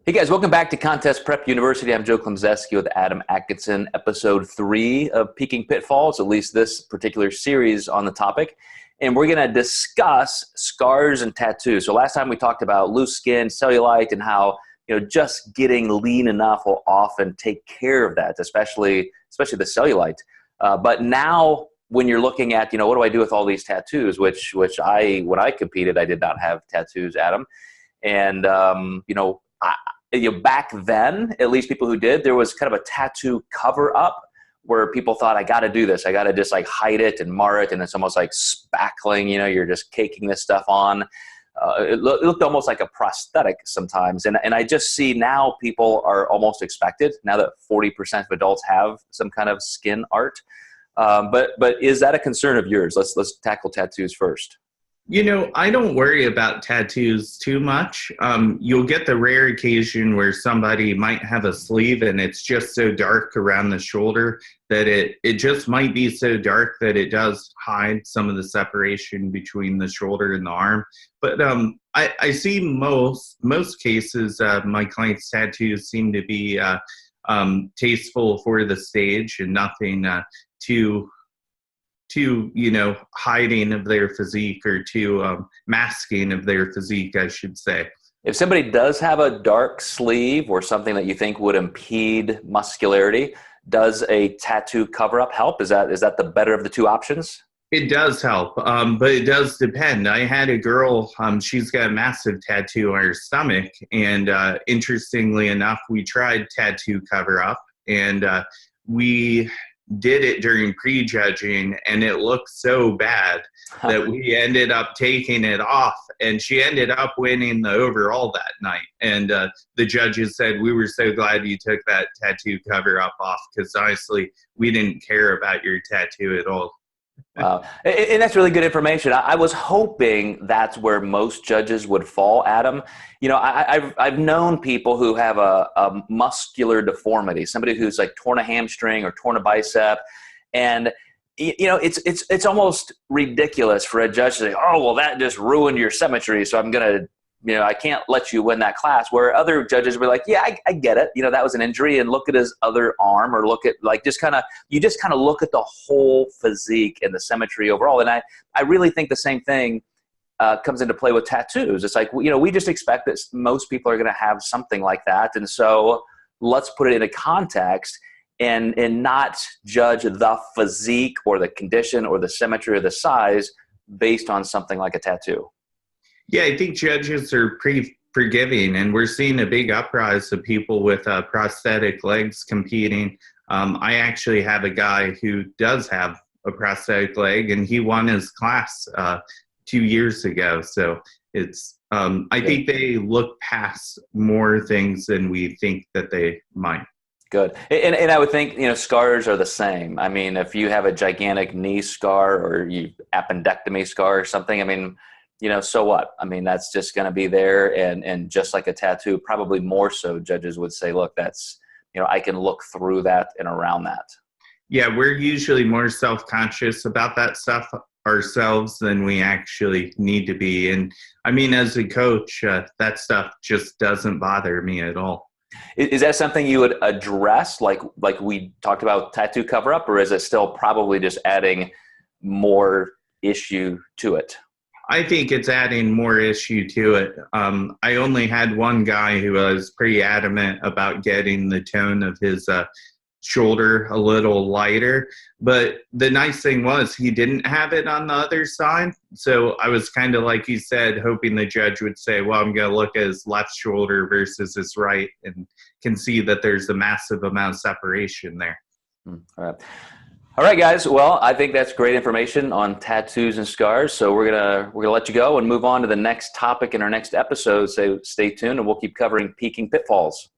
Hey guys, welcome back to Contest Prep University. I'm Joe Klemczewski with Adam Atkinson, episode 3 of Peaking Pitfalls, at least this particular series on the topic. And we're going to discuss scars and tattoos. So last time we talked about loose skin, cellulite, and how just getting lean enough will often take care of that, especially the cellulite. But now when you're looking at, what do I do with all these tattoos, which when I competed, I did not have tattoos, Adam. And, back then, at least people who did, there was kind of a tattoo cover up where people thought, I got to do this. I got to just like hide it and mar it. And it's almost like spackling, you're just caking this stuff on. It looked almost like a prosthetic sometimes. And I just see now people are almost expected now that 40% of adults have some kind of skin art. But is that a concern of yours? Let's tackle tattoos first. I don't worry about tattoos too much. You'll get the rare occasion where somebody might have a sleeve and it's just so dark around the shoulder that it just might be so dark that it does hide some of the separation between the shoulder and the arm. But I see most cases, my clients' tattoos seem to be tasteful for the stage and nothing too hiding of their physique or too masking of their physique, I should say. If somebody does have a dark sleeve or something that you think would impede muscularity, does a tattoo cover-up help? Is that the better of the two options? It does help, but it does depend. I had a girl, she's got a massive tattoo on her stomach, and interestingly enough, we tried tattoo cover-up, and we did it during prejudging, and it looked so bad that we ended up taking it off, and she ended up winning the overall that night. And the judges said, we were so glad you took that tattoo cover up off, because honestly, we didn't care about your tattoo at all. Wow. And that's really good information. I was hoping that's where most judges would fall, Adam. I've known people who have a muscular deformity, somebody who's like torn a hamstring or torn a bicep. And, it's almost ridiculous for a judge to say, oh, well, that just ruined your symmetry, so I'm going to, I can't let you win that class, where other judges were like, yeah, I get it. That was an injury, and look at his other arm, or look at you just kind of look at the whole physique and the symmetry overall. And I really think the same thing comes into play with tattoos. It's like, we just expect that most people are going to have something like that. And so let's put it into context and not judge the physique or the condition or the symmetry or the size based on something like a tattoo. Yeah, I think judges are pretty forgiving, and we're seeing a big uprise of people with prosthetic legs competing. I actually have a guy who does have a prosthetic leg, and he won his class 2 years ago. So it's I think they look past more things than we think that they might. Good. And I would think, scars are the same. I mean, if you have a gigantic knee scar or appendectomy scar or something, so what? That's just going to be there. And just like a tattoo, probably more so judges would say, look, that's, I can look through that and around that. Yeah, we're usually more self-conscious about that stuff ourselves than we actually need to be. And as a coach, that stuff just doesn't bother me at all. Is that something you would address like we talked about tattoo cover up, or is it still probably just adding more issue to it? I think it's adding more issue to it. I only had one guy who was pretty adamant about getting the tone of his shoulder a little lighter. But the nice thing was he didn't have it on the other side. So I was kind of, like you said, hoping the judge would say, well, I'm going to look at his left shoulder versus his right, and can see that there's a massive amount of separation there. All right, guys. Well, I think that's great information on tattoos and scars. So we're gonna let you go and move on to the next topic in our next episode. So stay tuned, and we'll keep covering peaking pitfalls.